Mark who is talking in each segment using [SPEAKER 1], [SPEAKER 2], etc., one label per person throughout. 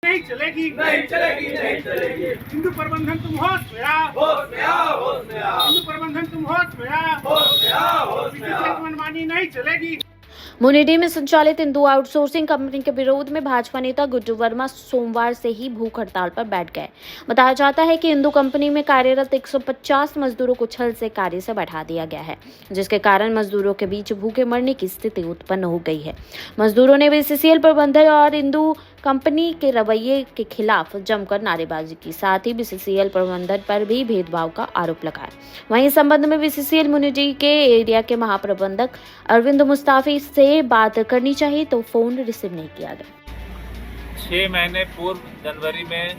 [SPEAKER 1] नहीं चलेगी,
[SPEAKER 2] नहीं चलेगी, नहीं चलेगी।
[SPEAKER 1] हिंदू प्रबंधन तुम होश में आओ,
[SPEAKER 2] होश में आओ, होश में आओ,
[SPEAKER 1] हिंदू प्रबंधन तुम होश में आओ,
[SPEAKER 2] होश में आओ, होश में
[SPEAKER 1] किसी
[SPEAKER 2] आओ।
[SPEAKER 1] की मनमानी नहीं चलेगी।
[SPEAKER 3] मुनिडी में संचालित हिंदू आउटसोर्सिंग कंपनी के विरोध में भाजपा नेता गुड्डू वर्मा सोमवार से ही भूख हड़ताल पर बैठ गए। बताया जाता है कि हिंदू कंपनी में कार्यरत 150 मजदूरों को छल से कार्य से बढ़ा दिया गया है, जिसके कारण मजदूरों के बीच भूखे मरने की स्थिति उत्पन्न हो गई है। मजदूरों ने बीसीसीएल प्रबंधन और हिंदू कंपनी के रवैये के खिलाफ जमकर नारेबाजी की, साथ ही बीसीसीएल प्रबंधन पर भी भेदभाव का आरोप लगाया। वहीं इस संबंध में बीसीसीएल मुनिडी के एरिया के महाप्रबंधक अरविंद मुस्ताफी से बात करनी चाहिए तो फोन रिसीव नहीं किया गया।
[SPEAKER 4] 6 महीने पूर्व जनवरी में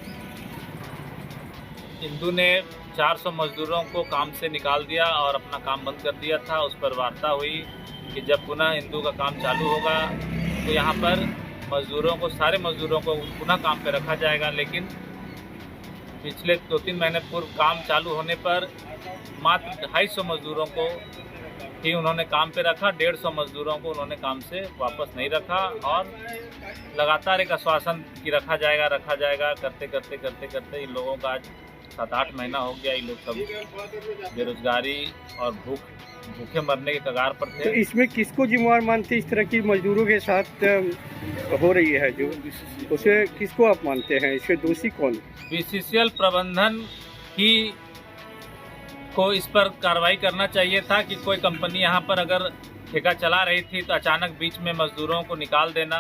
[SPEAKER 4] हिंदू ने 400 मजदूरों को काम से निकाल दिया और अपना काम बंद कर दिया था। उस पर वार्ता हुई कि जब पुनः हिंदू का काम चालू होगा तो यहाँ पर मजदूरों को, सारे मजदूरों को पुनः काम पे रखा जाएगा। लेकिन पिछले 2-3 महीने पूर्व काम चालू होने पर मात्र 250 मजदूरों को ही उन्होंने काम पे रखा, 150 मजदूरों को उन्होंने काम से वापस नहीं रखा और लगातार एक आश्वासन कि रखा जाएगा करते करते इन लोगों का आज 7-8 महीना हो गया। ये लोग सब बेरोजगारी और भूखे मरने के कगार पर थे।
[SPEAKER 5] तो इसमें किसको जिम्मेवार मानते, इस तरह की मजदूरों के साथ हो रही है जो, उसे किसको आप मानते हैं, इसके दोषी कौन?
[SPEAKER 4] बीसीसीएल प्रबंधन ही को इस पर कार्रवाई करना चाहिए था कि कोई कंपनी यहाँ पर अगर ठेका चला रही थी तो अचानक बीच में मजदूरों को निकाल देना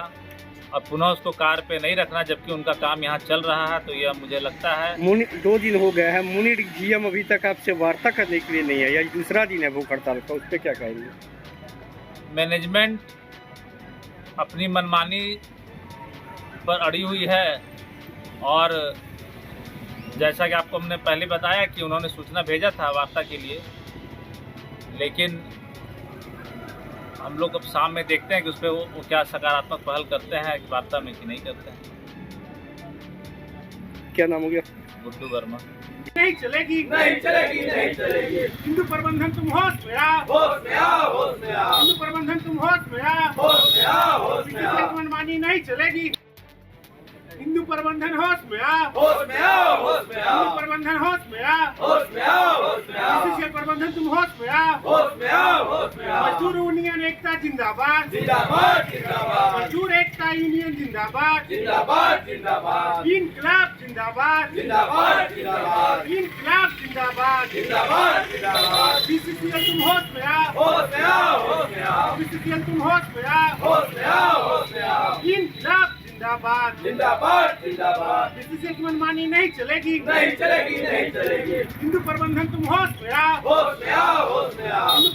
[SPEAKER 4] और पुनः उसको कार पे नहीं रखना, जबकि उनका काम यहाँ चल रहा है। तो यह मुझे लगता है
[SPEAKER 5] 2 दिन हो गए हैं, मुनीर जीएम अभी तक आपसे वार्ता करने के लिए नहीं है, या दूसरा दिन है भूख हड़ताल का, उस पर क्या कहेंगे?
[SPEAKER 4] मैनेजमेंट अपनी मनमानी पर अड़ी हुई है और जैसा कि आपको हमने पहले बताया कि उन्होंने सूचना भेजा था वार्ता के लिए, लेकिन हम लोग अब शाम में देखते हैं कि उस पर वो क्या सकारात्मक पहल करते हैं वार्ता में कि नहीं करते हैं।
[SPEAKER 5] क्या नाम हो गया?
[SPEAKER 4] गुड्डू वर्मा।
[SPEAKER 1] नहीं चलेगी,
[SPEAKER 2] नहीं चलेगी, नहीं चलेगी।
[SPEAKER 1] हिंदू प्रबंधन तुम होश में आओ,
[SPEAKER 2] होश में आओ, होश में आओ,
[SPEAKER 1] हिंदू प्रबंधन तुम होश में आओ,
[SPEAKER 2] होश में आओ, होश में
[SPEAKER 1] किसी
[SPEAKER 2] आओ,
[SPEAKER 1] की मनमानी नहीं चलेगी। हिंदू प्रबंधन होश में आओ,
[SPEAKER 2] होश में आओ, होश में
[SPEAKER 1] हिंदू
[SPEAKER 2] आओ,
[SPEAKER 1] प्रबंधन होश में आओ,
[SPEAKER 2] होश में आओ, होश में आओ,
[SPEAKER 1] बीसीसीएल प्रबंधन तुम होश में आओ,
[SPEAKER 2] होश में आओ, होश में आओ।
[SPEAKER 1] मजदूर यूनियन एकता जिंदाबाद,
[SPEAKER 2] जिंदाबाद, जिंदाबाद,
[SPEAKER 1] मजदूर एकता यूनियन जिंदाबाद,
[SPEAKER 2] जिंदाबाद, जिंदाबाद,
[SPEAKER 1] इनकलाब जिंदाबाद,
[SPEAKER 2] जिंदाबाद, जिंदाबाद,
[SPEAKER 1] इनकलाब जिंदाबाद,
[SPEAKER 2] जिंदाबाद, जिंदाबाद।
[SPEAKER 1] बीसीसीएल तुम होश में आओ,
[SPEAKER 2] होश में आओ, होश में आओ,
[SPEAKER 1] बीसीसीएल तुम होश में आओ,
[SPEAKER 2] होश में आओ, होश में आओ,
[SPEAKER 1] इनकलाब जिंदाबाद,
[SPEAKER 2] जिंदाबाद, जिंदाबाद।
[SPEAKER 1] बीसीसीएल की मनमानी नहीं चलेगी,
[SPEAKER 2] नहीं चलेगी, नहीं चलेगी।
[SPEAKER 1] हिंदू प्रबंधन तुम होश में आओ,
[SPEAKER 2] होश में आओ, होश में आओ,
[SPEAKER 1] हिंदू